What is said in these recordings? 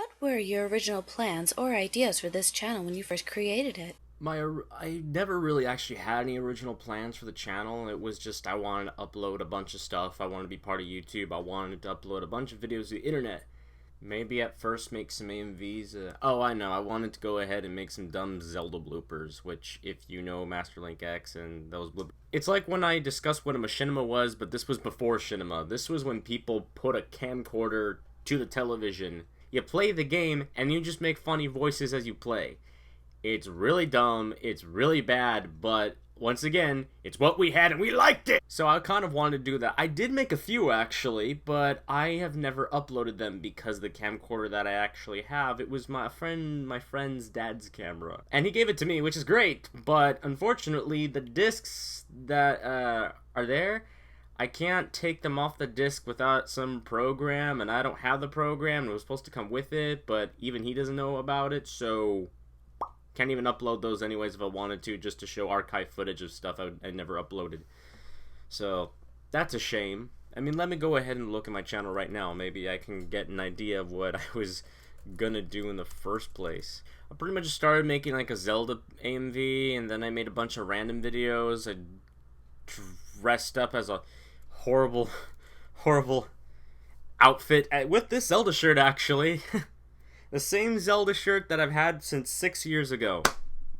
What were your original plans or ideas for this channel when you first created it? I never really actually had any original plans for the channel. It was just I wanted to upload a bunch of stuff. I wanted to be part of YouTube. I wanted to upload a bunch of videos to the internet. Maybe at first make some AMVs. Oh, I know. I wanted to go ahead and make some dumb Zelda bloopers, which, if you know Master Link X and those bloopers. It's like when I discussed what a machinima was, but this was before Shinima. This was when people put a camcorder to the television. You play the game, and you just make funny voices as you play. It's really dumb, it's really bad, but once again, it's what we had and we liked it! So I kind of wanted to do that. I did make a few actually, but I have never uploaded them because the camcorder that I actually have, it was my friend's dad's camera. And he gave it to me, which is great, but unfortunately the discs that are there, I can't take them off the disc without some program, and I don't have the program. It was supposed to come with it, but even he doesn't know about it, so can't even upload those anyways if I wanted to, just to show archive footage of stuff I never uploaded. So that's a shame. I mean, let me go ahead and look at my channel right now. Maybe I can get an idea of what I was gonna do in the first place. I pretty much started making like a Zelda AMV, and then I made a bunch of random videos. I dressed up as a horrible, horrible outfit with this Zelda shirt actually. The same Zelda shirt that I've had since 6 years ago.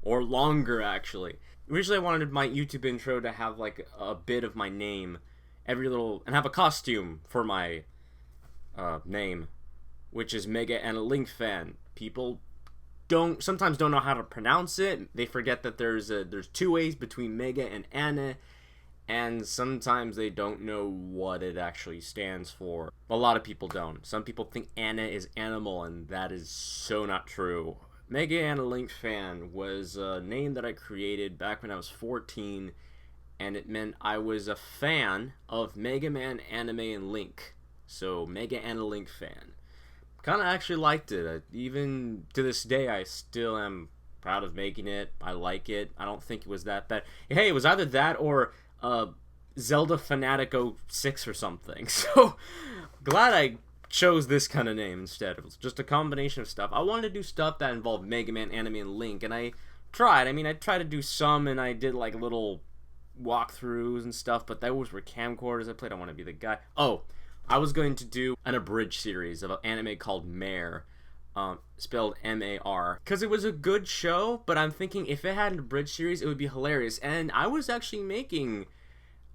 Or longer, actually. Originally, I wanted my YouTube intro to have, like, a bit of my name. And have a costume for my name. Which is Mega and a Link fan. People sometimes don't know how to pronounce it. They forget that there's two ways between Mega and Anna. And sometimes they don't know what it actually stands for. A lot of people don't. Some people think Anna is animal, and that is so not true. Mega Anna Link Fan was a name that I created back when I was 14, and it meant I was a fan of Mega Man, Anime, and Link. So, Mega Anna Link Fan. Kind of actually liked it. Even to this day, I still am proud of making it. I like it. I don't think it was that bad. Hey, it was either that or Zelda Fanatic 06 or something. So glad I chose this kind of name instead. It was just a combination of stuff. I wanted to do stuff that involved Mega Man, Anime, and Link, and I tried. I mean, I tried to do some, and I did like little walkthroughs and stuff, but those were camcorders. I played I Want to Be the Guy. Oh, I was going to do an abridged series of an anime called Mare. Spelled M-A-R, because it was a good show, but I'm thinking if it had an abridged series, it would be hilarious. And I was actually making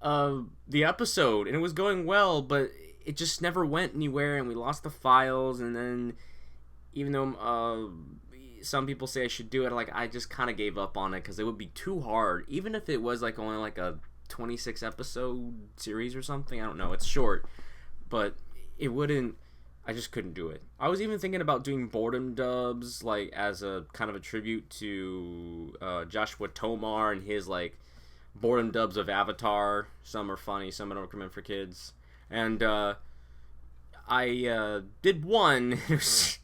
the episode, and it was going well, but it just never went anywhere, and we lost the files. And then, even though some people say I should do it, like, I just kind of gave up on it because it would be too hard, even if it was like only like a 26 episode series or something. I don't know, it's short, but it wouldn't. I just couldn't do it. I was even thinking about doing boredom dubs, like, as a kind of a tribute to Joshua Tomar and his, like, boredom dubs of Avatar. Some are funny, some I don't recommend for kids. And I did one. It's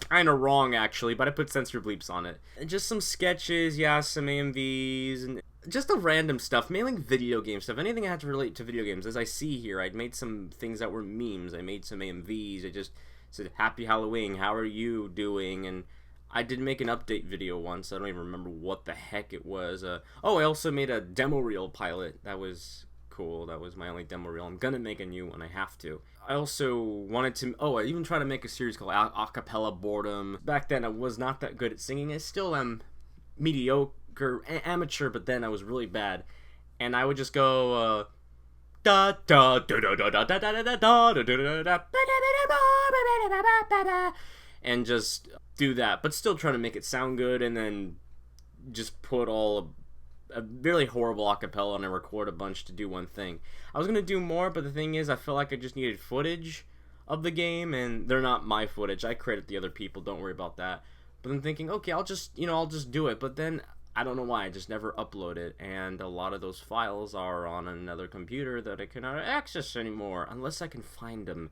kind of wrong, actually, but I put censor bleeps on it. And just some sketches, yeah, some AMVs, and just the random stuff, mainly video game stuff. Anything I had to relate to video games. As I see here, I'd made some things that were memes. I made some AMVs. I just said, Happy Halloween, how are you doing? And I did make an update video once. I don't even remember what the heck it was. I also made a demo reel pilot. That was cool. That was my only demo reel. I'm gonna make a new one. I have to. I also wanted to... I even tried to make a series called Acapella Boredom. Back then, I was not that good at singing. I still am mediocre, amateur, but then I was really bad. And I would just go... da da da da da da da da da da da da da, and just do that, but still trying to make it sound good, and then just put all a really horrible acapella and I record a bunch to do one thing. I was gonna do more, but the thing is, I felt like I just needed footage of the game, and they're not my footage. I credit the other people. Don't worry about that. But I'm thinking, okay, I'll just do it. But then I don't know why, I just never upload it, and a lot of those files are on another computer that I cannot access anymore, unless I can find them.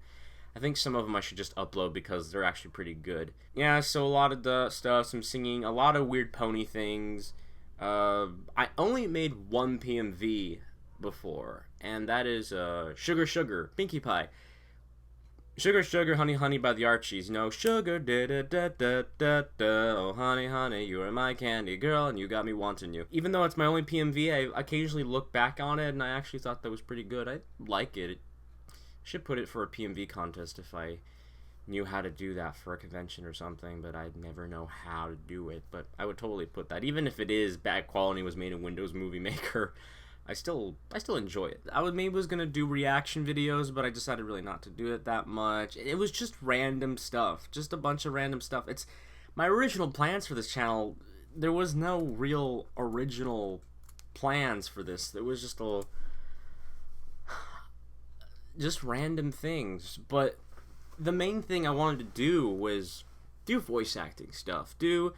I think some of them I should just upload because they're actually pretty good. Yeah, so a lot of the stuff, some singing, a lot of weird pony things. I only made one PMV before, and that is Sugar Sugar, Pinkie Pie. Sugar, Sugar, Honey, Honey by the Archies. You know, sugar, da da da da da da. Oh, honey, honey, you are my candy girl, and you got me wanting you. Even though it's my only PMV, I occasionally look back on it, and I actually thought that was pretty good. I like it. Should put it for a PMV contest if I knew how to do that for a convention or something, but I'd never know how to do it. But I would totally put that, even if it is bad quality, was made in Windows Movie Maker. I still enjoy it. I was gonna do reaction videos, but I decided really not to do it that much. It was just random stuff, just a bunch of random stuff. It's my original plans for this channel. There was no real original plans for this. There was just random things. But the main thing I wanted to do was do voice acting stuff. Do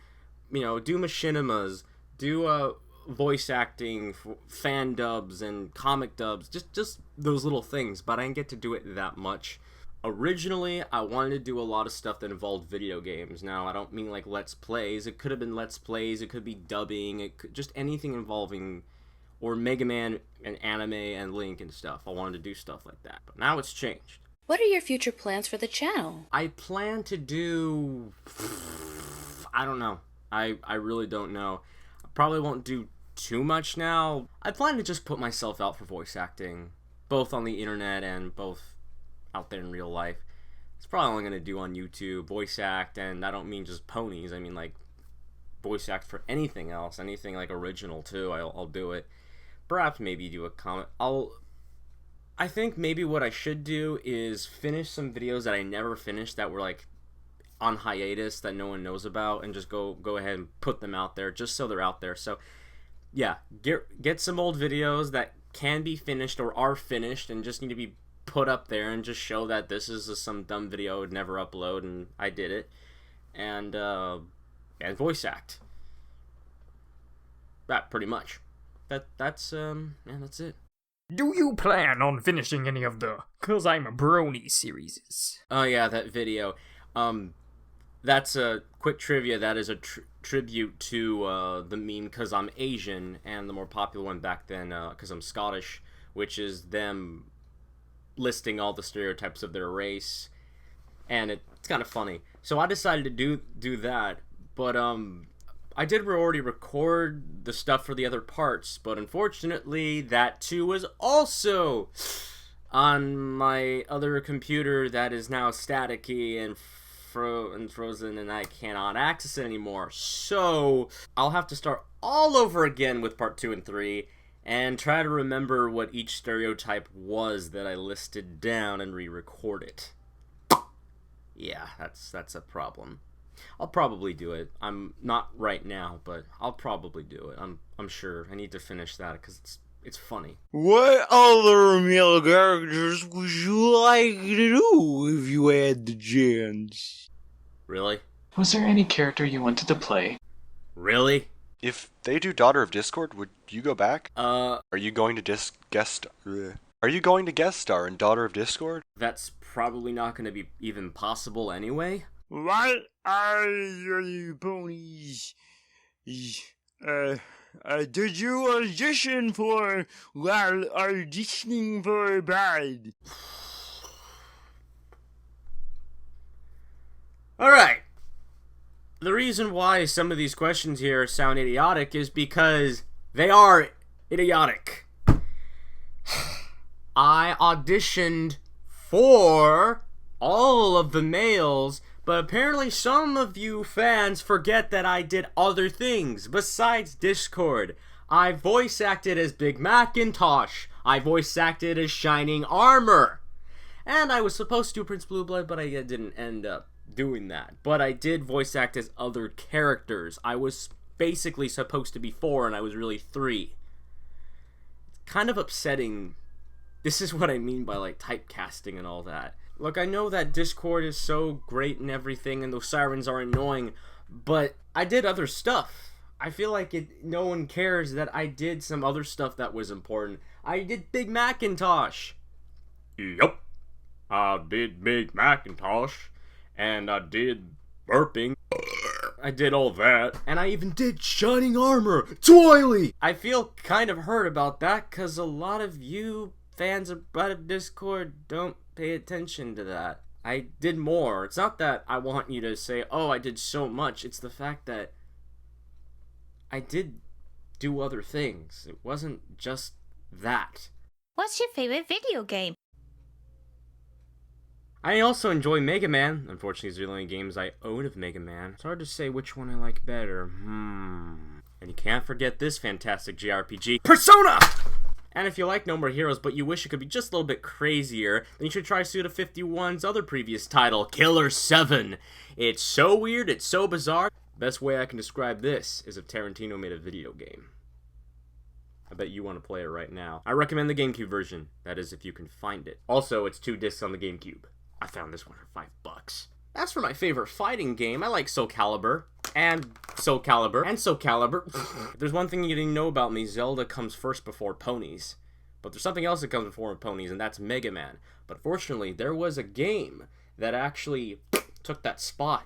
machinimas. Do voice acting, fan dubs, and comic dubs, just those little things, but I didn't get to do it that much. Originally, I wanted to do a lot of stuff that involved video games. Now, I don't mean like Let's Plays. It could have been Let's Plays, it could be dubbing, just anything involving, or Mega Man and anime and Link and stuff. I wanted to do stuff like that, but now it's changed. What are your future plans for the channel? I plan to do... I don't know. I really don't know. I probably won't do too much now. I plan to just put myself out for voice acting, both on the internet and both out there in real life. It's probably only gonna do on YouTube, voice act, and I don't mean just ponies. I mean like voice act for anything else, anything like original too. I'll do it. Perhaps maybe do a comment. I think maybe what I should do is finish some videos that I never finished that were like on hiatus that no one knows about, and just go ahead and put them out there just so they're out there. So yeah, get some old videos that can be finished or are finished and just need to be put up there and just show that this is some dumb video I would never upload and I did it. And voice act. That pretty much. That's it. Do you plan on finishing any of the "Cause I'm a Brony" series? Oh yeah, that video. That's a quick trivia. That is a tribute to the meme "Cause I'm Asian," and the more popular one back then, "Cause I'm Scottish," which is them listing all the stereotypes of their race, and it's kind of funny. So I decided to do that, but I did already record the stuff for the other parts, but unfortunately that too was also on my other computer that is now staticky and frozen, and I cannot access it anymore. So I'll have to start all over again with part 2 and 3 and try to remember what each stereotype was that I listed down and re-record it. Yeah, that's a problem. I'll probably do it. I'm not right now, but I'll probably do it. I'm sure. I need to finish that because it's funny. What other male characters would you like to do if you had the chance? Really? Was there any character you wanted to play? Really? If they do Daughter of Discord, would you go back? Are you going to Are you going to guest star in Daughter of Discord? That's probably not going to be even possible anyway. What are your ponies? Did you audition for while auditioning for a bride? Alright. The reason why some of these questions here sound idiotic is because they are idiotic. I auditioned for all of the males, but apparently some of you fans forget that I did other things besides Discord. I voice acted as Big Macintosh. I voice acted as Shining Armor. And I was supposed to do Prince Blueblood, but I didn't end up doing that. But I did voice act as other characters. I was basically supposed to be 4 and I was really 3. It's kind of upsetting. This is what I mean by like typecasting and all that. Look, I know that Discord is so great and everything and those sirens are annoying, but I did other stuff. I feel like no one cares that I did some other stuff that was important. I did Big Macintosh. Yup. I did Big Macintosh. And I did burping. I did all that. And I even did Shining Armor. Toily! I feel kind of hurt about that because a lot of you fans of Discord don't pay attention to that. I did more. It's not that I want you to say, oh, I did so much. It's the fact that I did do other things. It wasn't just that. What's your favorite video game? I also enjoy Mega Man. Unfortunately, these are the only games I own of Mega Man. It's hard to say which one I like better. And you can't forget this fantastic JRPG, Persona! And if you like No More Heroes, but you wish it could be just a little bit crazier, then you should try Suda51's other previous title, Killer 7. It's so weird, it's so bizarre. Best way I can describe this is if Tarantino made a video game. I bet you want to play it right now. I recommend the GameCube version. That is, if you can find it. Also, it's 2 discs on the GameCube. I found this one for $5. As for my favorite fighting game, I like Soul Calibur. And Soul Calibur. And Soul Calibur. If there's one thing you didn't know about me, Zelda comes first before ponies. But there's something else that comes before ponies, and that's Mega Man. But fortunately, there was a game that actually took that spot.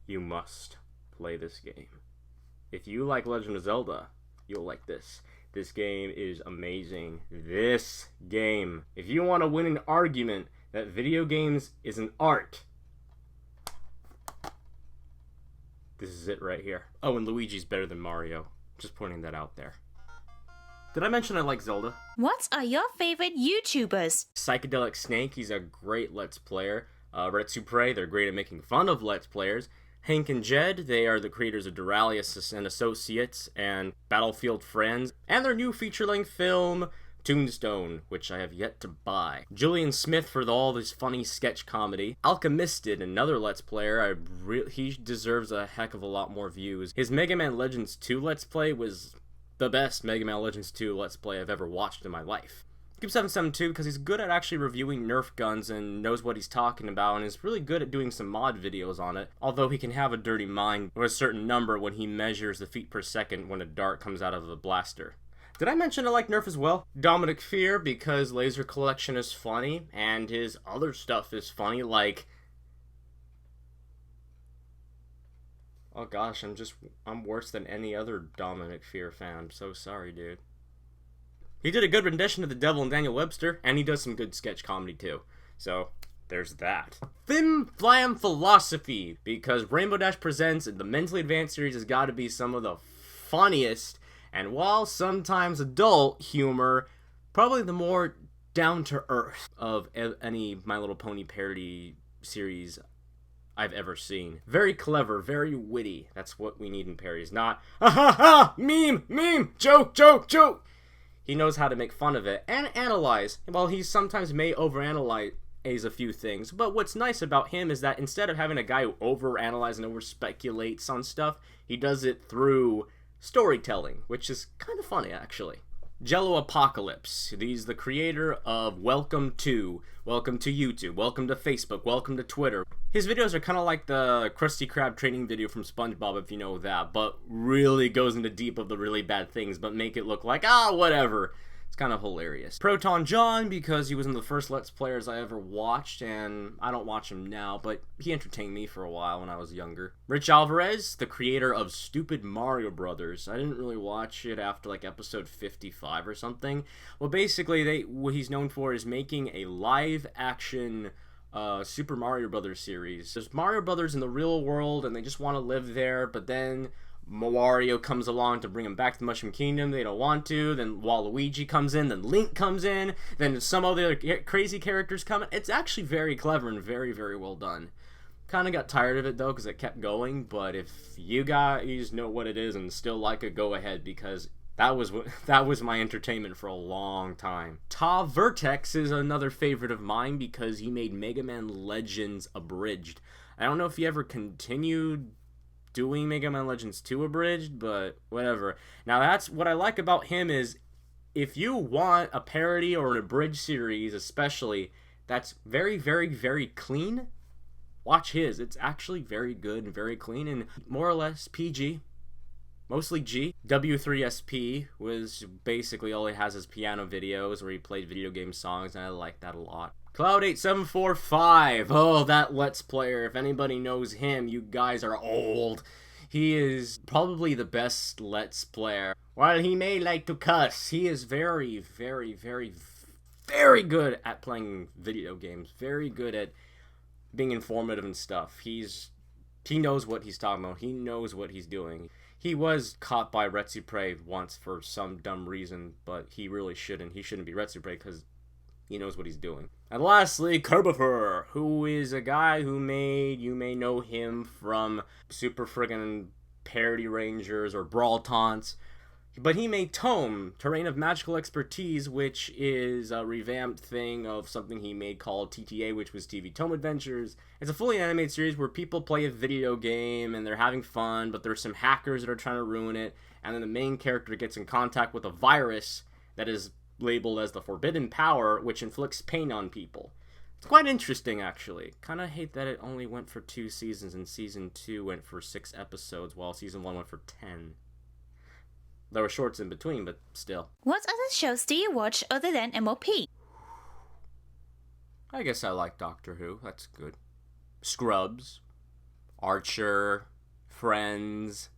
You must play this game. If you like Legend of Zelda, you'll like this. This game is amazing. This game. If you want to win an argument that video games is an art, this is it right here. Oh, and Luigi's better than Mario. Just pointing that out there. Did I mention I like Zelda? What are your favorite YouTubers? Psychedelic Snake, he's a great Let's Player. Red Supre, they're great at making fun of Let's Players. Hank and Jed, they are the creators of Duralius and Associates and Battlefield Friends, and their new feature-length film, Tombstone, which I have yet to buy. Julian Smith for all this funny sketch comedy. Alchemisted, another Let's Player, he deserves a heck of a lot more views. His Mega Man Legends 2 Let's Play was the best Mega Man Legends 2 Let's Play I've ever watched in my life. Cube772 because he's good at actually reviewing Nerf guns and knows what he's talking about and is really good at doing some mod videos on it, although he can have a dirty mind with a certain number when he measures the feet per second when a dart comes out of a blaster. Did I mention I like Nerf as well? Dominic Fear because Laser Collection is funny and his other stuff is funny, like... Oh gosh, I'm worse than any other Dominic Fear fan. I'm so sorry, dude. He did a good rendition of The Devil and Daniel Webster, and he does some good sketch comedy too. So, there's that. Fim Flam Philosophy, because Rainbow Dash Presents and the Mentally Advanced series has got to be some of the funniest, and while sometimes adult humor, probably the more down-to-earth of any My Little Pony parody series I've ever seen. Very clever, very witty. That's what we need in parodies, not, ha ha ha, meme, joke, joke, joke. He knows how to make fun of it and analyze. Well, he sometimes may overanalyze a few things, but what's nice about him is that instead of having a guy who overanalyzes and overspeculates on stuff, he does it through storytelling, which is kind of funny, actually. Jello Apocalypse. He's the creator of Welcome to YouTube, Welcome to Facebook, Welcome to Twitter. His videos are kind of like the Krusty Krab training video from SpongeBob, if you know that, but really goes into deep of the really bad things, but make it look like, whatever. It's kind of hilarious. Proton John, because he was one of the first Let's Players I ever watched, and I don't watch him now, but he entertained me for a while when I was younger. Rich Alvarez, the creator of Stupid Mario Brothers. I didn't really watch it after like episode 55 or something. Well, basically, what he's known for is making a live-action Super Mario Brothers series. There's Mario Brothers in the real world, and they just want to live there, but then Mario comes along to bring him back to the Mushroom Kingdom. They don't want to. Then Waluigi comes in. Then Link comes in. Then some other crazy characters come in. It's actually very clever and very, very well done. Kind of got tired of it, though, because it kept going. But if you guys know what it is and still like it, go ahead, because that was my entertainment for a long time. Ta Vertex is another favorite of mine because he made Mega Man Legends Abridged. I don't know if he ever continued doing Mega Man Legends 2 Abridged, but whatever. Now that's what I like about him is if you want a parody or an abridged series especially that's very, very, very clean, watch his. It's actually very good and very clean and more or less PG. Mostly G. W3SP was basically all he has is piano videos where he played video game songs, and I like that a lot. Cloud8745. Oh, that Let's Player. If anybody knows him, you guys are old. He is probably the best Let's Player. While he may like to cuss, he is very, very, very very good at playing video games, very good at being informative and stuff. He knows what he's talking about. He knows what he's doing. He was caught by Retsupre once for some dumb reason, but he really shouldn't. He shouldn't be Retsupre because he knows what he's doing. And lastly, Kerbifer, who is a guy who you may know him from Super Friggin' Parody Rangers or Brawl Taunts. But he made Tome, Terrain of Magical Expertise, which is a revamped thing of something he made called TTA, which was TV Tome Adventures. It's a fully animated series where people play a video game and they're having fun, but there's some hackers that are trying to ruin it, and then the main character gets in contact with a virus that is labeled as the Forbidden Power, which inflicts pain on people. It's quite interesting, actually. Kind of hate that it only went for 2 seasons, and Season 2 went for 6 episodes, while Season 1 went for 10. There were shorts in between, but still. What other shows do you watch other than MOP? I guess I like Doctor Who. That's good. Scrubs. Archer. Friends.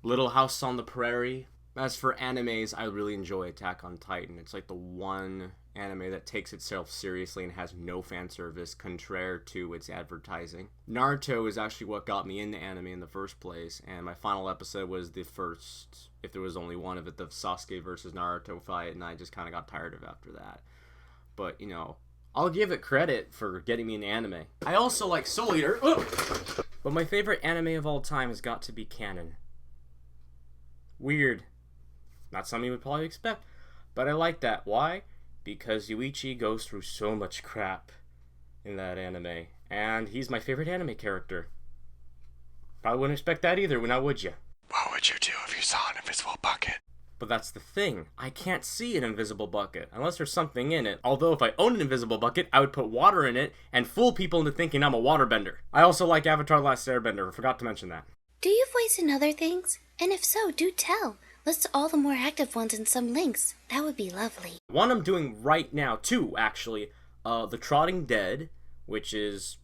Little House on the Prairie. As for animes, I really enjoy Attack on Titan. It's like the one anime that takes itself seriously and has no fan service, contrary to its advertising. Naruto is actually what got me into anime in the first place, and my final episode was the first, if there was only one of it, the Sasuke versus Naruto fight, and I just kind of got tired of after that. But, you know, I'll give it credit for getting me into anime. I also like Soul Eater, but my favorite anime of all time has got to be canon. Weird. Not something you would probably expect, but I like that. Why? Because Yuichi goes through so much crap in that anime, and he's my favorite anime character. Probably wouldn't expect that either, now would you? What would you do if you saw an invisible bucket? But that's the thing. I can't see an invisible bucket unless there's something in it. Although if I owned an invisible bucket, I would put water in it and fool people into thinking I'm a waterbender. I also like Avatar: The Last Airbender. I forgot to mention that. Do you voice in other things? And if so, do tell. List all the more active ones and some links. That would be lovely. One I'm doing right now, 2 actually. The Trotting Dead, which is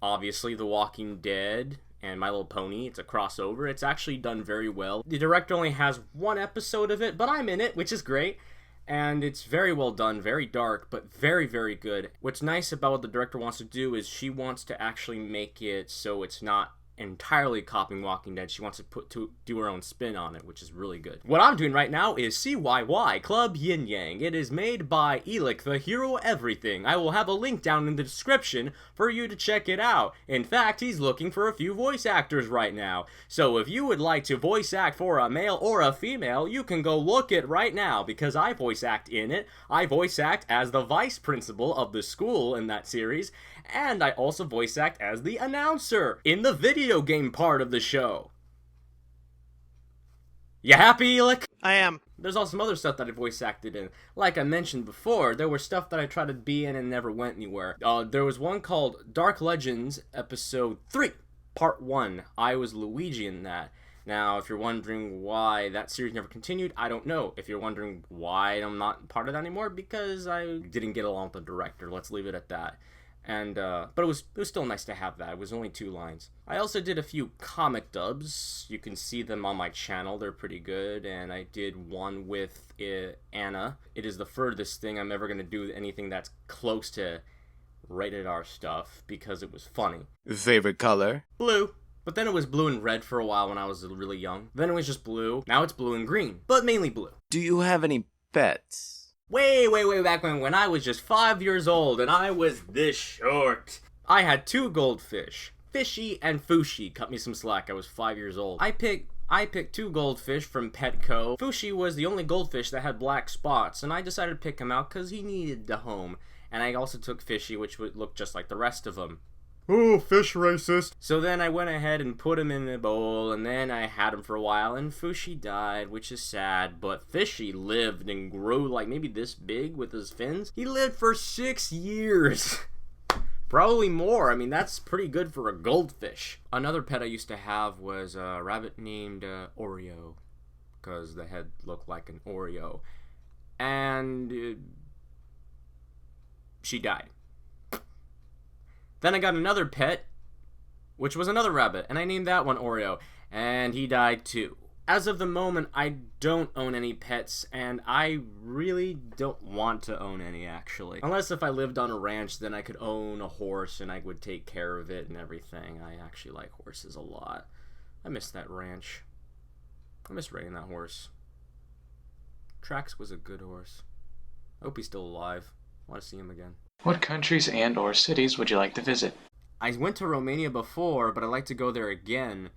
obviously The Walking Dead and My Little Pony. It's a crossover. It's actually done very well. The director only has 1 episode of it, but I'm in it, which is great. And it's very well done, very dark, but very, very good. What's nice about what the director wants to do is she wants to actually make it so it's not entirely copying Walking Dead. She wants to do her own spin on it, which is really good. What I'm doing right now is CYY Club Yin Yang. It is made by Elik, the hero everything. I will have a link down in the description for you to check it out. In fact, he's looking for a few voice actors right now. So if you would like to voice act for a male or a female, you can go look it right now, because I voice act in it. I voice act as the vice principal of the school in that series, and I also voice act as the announcer in the video game part of the show. You happy, Elik? I am. There's also some other stuff that I voice acted in. Like I mentioned before, there were stuff that I tried to be in and never went anywhere. There was one called Dark Legends Episode 3, Part 1. I was Luigi in that. Now, if you're wondering why that series never continued, I don't know. If you're wondering why I'm not part of that anymore, because I didn't get along with the director. Let's leave it at that. And, but it was still nice to have that. It was only 2 lines. I also did a few comic dubs. You can see them on my channel. They're pretty good. And I did one with Anna. It is the furthest thing I'm ever going to do anything that's close to rated R stuff, because it was funny. Favorite color? Blue. But then it was blue and red for a while when I was really young. Then it was just blue. Now it's blue and green. But mainly blue. Do you have any pets? Way back when I was just 5 years old and I was this short. I had 2 goldfish. Fishy and Fushi. Cut me some slack, I was 5 years old. I picked 2 goldfish from Petco. Fushi was the only goldfish that had black spots, and I decided to pick him out because he needed a home. And I also took Fishy, which would look just like the rest of them. Oh, fish racist. So then I went ahead and put him in a bowl, and then I had him for a while, and Fushi died, which is sad, but Fishy lived and grew like maybe this big with his fins. He lived for 6 years. Probably more. I mean, that's pretty good for a goldfish. Another pet I used to have was a rabbit named Oreo, because the head looked like an Oreo. And she died. Then I got another pet, which was another rabbit, and I named that one Oreo, and he died too. As of the moment, I don't own any pets, and I really don't want to own any, actually. Unless if I lived on a ranch, then I could own a horse and I would take care of it and everything. I actually like horses a lot. I miss that ranch. I miss riding that horse. Trax was a good horse. I hope he's still alive. I want to see him again. What countries and or cities would you like to visit? I went to Romania before, but I'd like to go there again.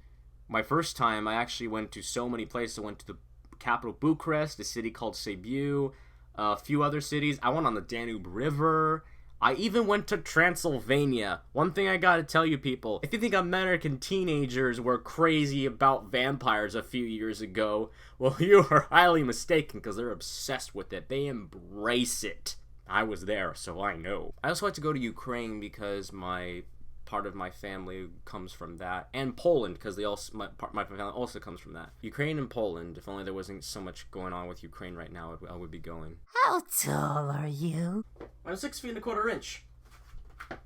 My first time, I actually went to so many places. I went to the capital Bucharest, a city called Sibiu, a few other cities. I went on the Danube River. I even went to Transylvania. One thing I gotta tell you people, if you think American teenagers were crazy about vampires a few years ago, well, you are highly mistaken, because they're obsessed with it. They embrace it. I was there, so I know. I also like to go to Ukraine because part of my family comes from that, and Poland, because my family also comes from that. Ukraine and Poland. If only there wasn't so much going on with Ukraine right now, I would be going. How tall are you? I'm 6 feet and a quarter inch.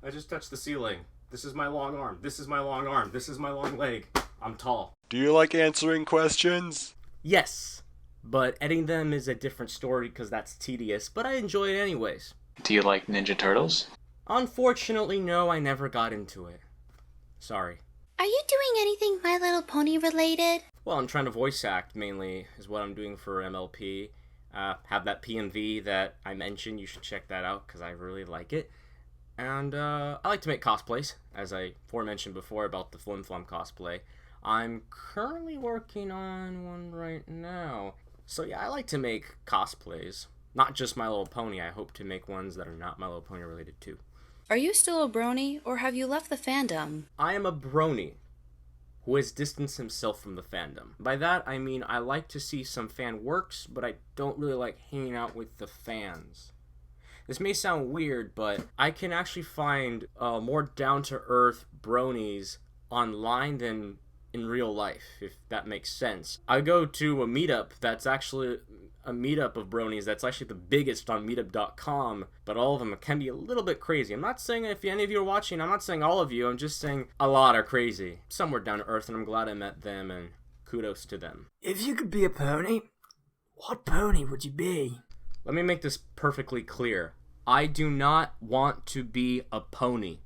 I just touched the ceiling. This is my long arm. This is my long arm. This is my long leg. I'm tall. Do you like answering questions? Yes, but editing them is a different story because that's tedious, but I enjoy it anyways. Do you like Ninja Turtles? Unfortunately, no, I never got into it. Sorry. Are you doing anything My Little Pony related? Well, I'm trying to voice act, mainly, is what I'm doing for MLP. Have that PNV that I mentioned, you should check that out, because I really like it. And, I like to make cosplays, as I aforementioned before about the Flim Flum cosplay. I'm currently working on one right now. So yeah, I like to make cosplays. Not just My Little Pony, I hope to make ones that are not My Little Pony related too. Are you still a brony, or have you left the fandom? I am a brony who has distanced himself from the fandom. By that, I mean I like to see some fan works, but I don't really like hanging out with the fans. This may sound weird, but I can actually find more down-to-earth bronies online than in real life, if that makes sense. I go to a meetup that's actually a meetup of bronies that's actually the biggest on meetup.com, but all of them can be a little bit crazy. I'm not saying if any of you are watching, I'm not saying all of you, I'm just saying a lot are crazy. Some were down to earth, and I'm glad I met them, and kudos to them. If you could be a pony, what pony would you be? Let me make this perfectly clear. I do not want to be a pony.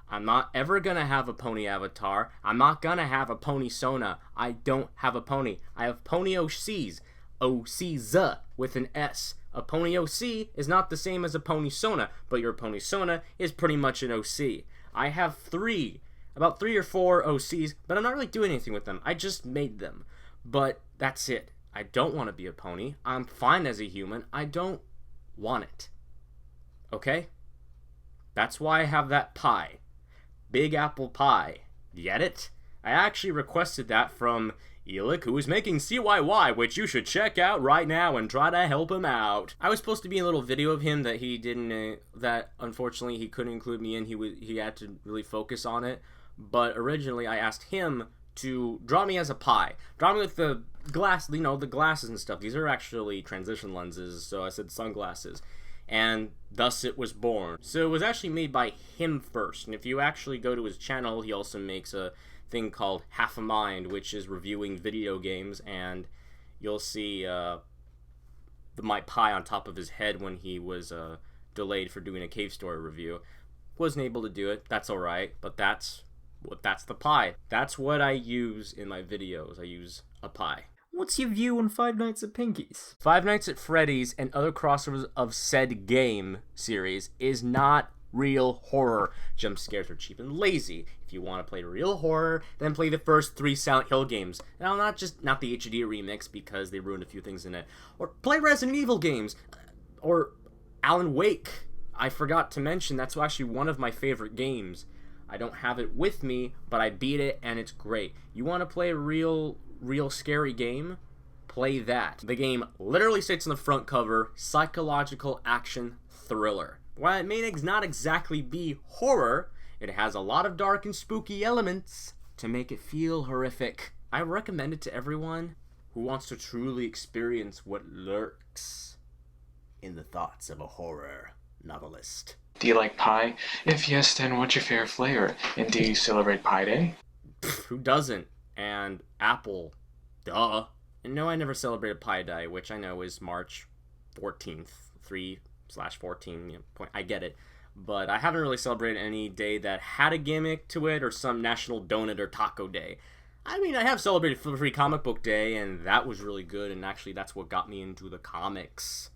I'm not ever gonna have a pony avatar. I'm not gonna have a pony Sona. I don't have a pony. I have pony OCs. OCs with an S. A pony OC is not the same as a pony Sona, but your pony Sona is pretty much an OC. I have about three or four OCs, but I'm not really doing anything with them. I just made them. But that's it. I don't want to be a pony. I'm fine as a human. I don't want it. Okay? That's why I have that pie. BigApplePie. Get it? I actually requested that from Elick, who is making CYY, which you should check out right now and try to help him out. I was supposed to be in a little video of him that he didn't, that unfortunately he couldn't include me in. He had to really focus on it. But originally I asked him to draw me as a pie. Draw me with the glass, the glasses and stuff. These are actually transition lenses, so I said sunglasses. And thus it was born. So it was actually made by him first. And if you actually go to his channel, he also makes a thing called Half a Mind, which is reviewing video games, and you'll see my pie on top of his head when he was delayed for doing a Cave Story review. Wasn't able to do it. That's alright, but that's the pie. That's what I use in my videos. I use a pie. What's your view on Five Nights at Pinky's? Five Nights at Freddy's and other crossovers of said game series is not real horror. Jump scares are cheap and lazy. If you want to play real horror, then play the first 3 Silent Hill games. Now, not the HD remix because they ruined a few things in it. Or play Resident Evil games. Or Alan Wake. I forgot to mention, that's actually one of my favorite games. I don't have it with me, but I beat it and it's great. You want to play a real scary game? Play that. The game literally states on the front cover, psychological action thriller. While it may not exactly be horror, it has a lot of dark and spooky elements to make it feel horrific. I recommend it to everyone who wants to truly experience what lurks in the thoughts of a horror novelist. Do you like pie? If yes, then what's your favorite flavor? And do you celebrate Pie Day? Who doesn't? And apple Duh. And no, I never celebrated Pi Day, which I know is March 14th, 3/14, point. I get it. But I haven't really celebrated any day that had a gimmick to it or some National Donut or Taco Day. I mean, I have celebrated Free Comic Book Day, and that was really good, and actually that's what got me into the comics.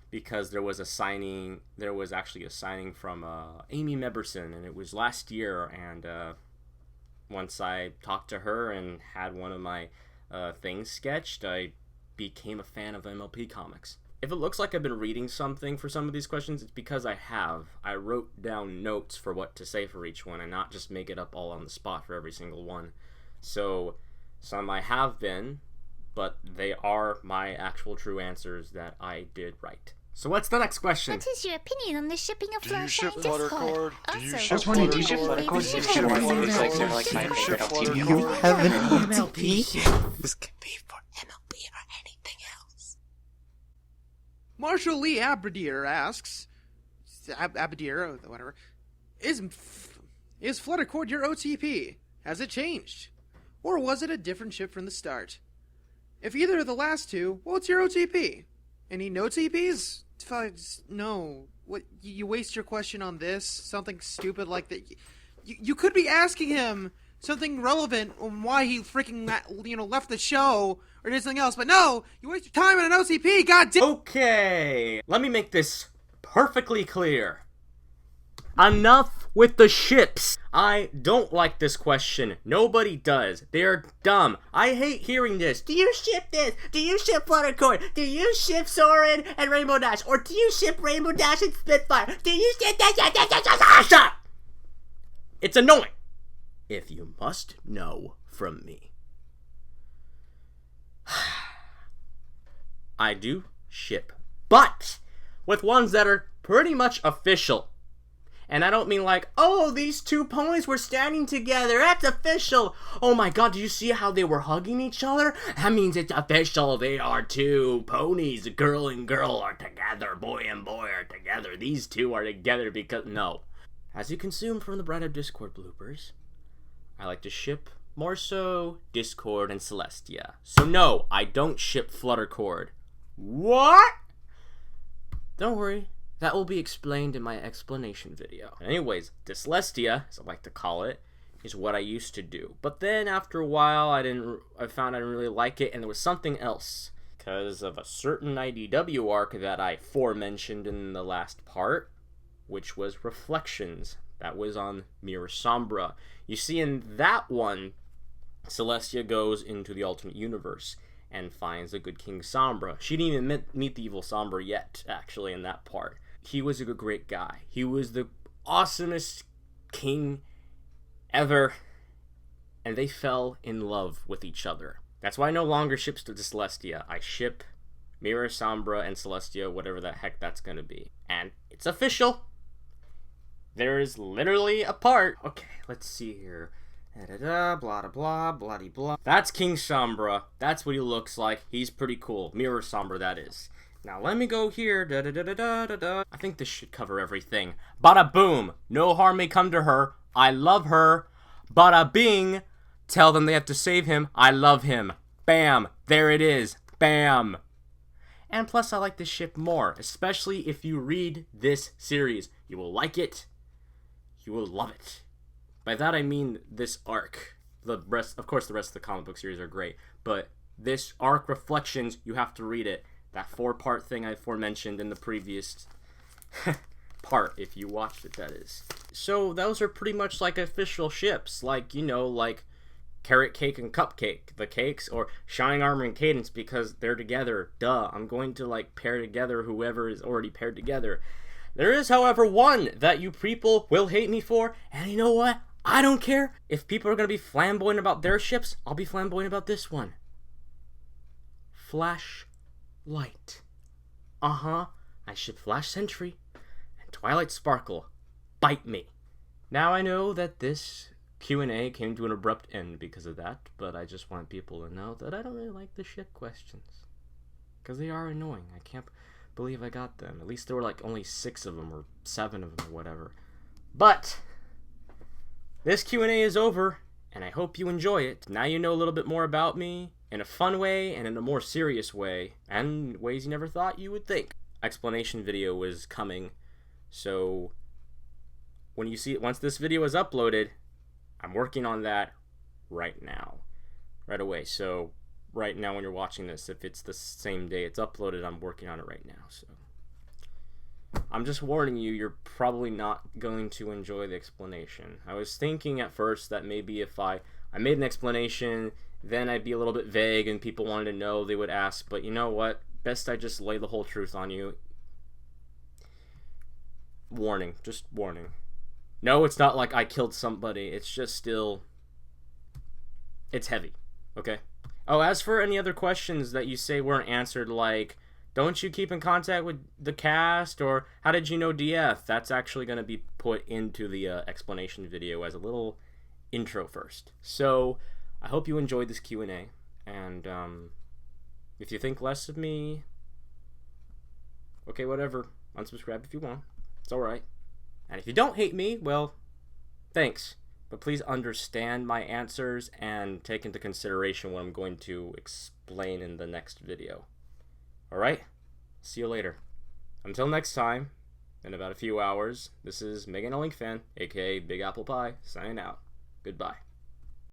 Because there was actually a signing from Amy Meberson, and it was last year, and once I talked to her and had one of my things sketched, I became a fan of MLP comics. If it looks like I've been reading something for some of these questions, it's because I have. I wrote down notes for what to say for each one and not just make it up all on the spot for every single one. So, some I have been, but they are my actual true answers that I did right. So what's the next question? What is your opinion on the shipping of Do you ship Fluttershine Fluttercord? Discord? Do you Also, ship Which one do you ship Fluttercord? Fluttercord? Do you Ship ship Fluttercord? It's like Fluttercord? they're like my Do you ship favorite Fluttercord? LTV. You have an MLP. LTP? This can be for MLP or anything else. Marshall Lee Aberdeer asks, Aberdeer, or whatever, is Fluttercord your OTP? Has it changed? Or was it a different ship from the start? If either of the last two, what's your OTP? Any no TPs? No. What? You waste your question on this? Something stupid like that? You could be asking him something relevant on why he freaking, left the show or did something else, but no! You waste your time on an OTP, goddamn! Okay, let me make this perfectly clear. Enough with the ships. I don't like this question. Nobody does. They're dumb. I hate hearing this. Do you ship this? Do you ship Fluttercord? Do you ship Soren and Rainbow Dash? Or do you ship Rainbow Dash and Spitfire? Do you ship that? Shut up! It's annoying. If you must know from me. I do ship, but with ones that are pretty much official. And I don't mean like, oh, these two ponies were standing together. That's official. Oh my god, did you see how they were hugging each other? That means it's official. They are two ponies. Girl and girl are together. Boy and boy are together. These two are together because... No. As you consume from the Bright Up Discord bloopers, I like to ship more so Discord and Celestia. So no, I don't ship Fluttercord. What? Don't worry. That will be explained in my explanation video. Anyways, Dyslestia, as I like to call it, is what I used to do. But then after a while, I found I didn't really like it, and there was something else. Because of a certain IDW arc that I forementioned in the last part, which was Reflections. That was on Mirror Sombra. You see, in that one, Celestia goes into the alternate universe and finds the good King Sombra. She didn't even meet the evil Sombra yet, actually, in that part. He was a great guy. He was the awesomest king ever, and they fell in love with each other. That's why I no longer ship Celestia. I ship Mirror Sombra and Celestia, whatever the heck that's gonna be. And it's official. There is literally a part. Okay, let's see here. Da-da-da, blah-da-blah, blah-de-blah. That's King Sombra. That's what he looks like. He's pretty cool. Mirror Sombra, that is. Now let me go here. Da-da-da-da-da-da. I think this should cover everything. Bada boom. No harm may come to her. I love her. Bada bing. Tell them they have to save him. I love him. Bam. There it is. Bam. And plus I like this ship more. Especially if you read this series. You will like it. You will love it. By that I mean this arc. The rest of the comic book series are great. But this arc Reflections, you have to read it. That 4-part thing I aforementioned in the previous part, if you watched it, that is. So those are pretty much like official ships, like, like Carrot Cake and Cupcake, the cakes, or Shining Armor and Cadence, because they're together. Duh, I'm going to, pair together whoever is already paired together. There is, however, one that you people will hate me for, and you know what? I don't care. If people are going to be flamboyant about their ships, I'll be flamboyant about this one. Flashlight. I ship Flash Sentry and Twilight Sparkle. Bite me. Now I know that this Q&A came to an abrupt end because of that, but I just want people to know that I don't really like the ship questions. Because they are annoying. I can't believe I got them. At least there were only 6 of them or 7 of them or whatever. But this Q&A is over, and I hope you enjoy it. Now you know a little bit more about me in a fun way and in a more serious way, and ways you never thought you would think. Explanation video is coming, so when you see it, once this video is uploaded, I'm working on that right away. So right now when you're watching this, if it's the same day it's uploaded, I'm working on it right now. So I'm just warning you, you're probably not going to enjoy the explanation. I was thinking at first that maybe if I made an explanation, then I'd be a little bit vague and people wanted to know, they would ask, but you know what? Best I just lay the whole truth on you. Warning, just warning. No, it's not like I killed somebody, it's just still, it's heavy, okay? Oh, as for any other questions that you say weren't answered, like, don't you keep in contact with the cast, or how did you know DF? That's actually going to be put into the explanation video as a little intro first. So, I hope you enjoyed this Q&A, and if you think less of me, okay, whatever, unsubscribe if you want, it's alright. And if you don't hate me, well, thanks. But please understand my answers and take into consideration what I'm going to explain in the next video. Alright? See you later. Until next time, in about a few hours, this is Megan a Link Fan, aka BigApplePie, signing out. Goodbye.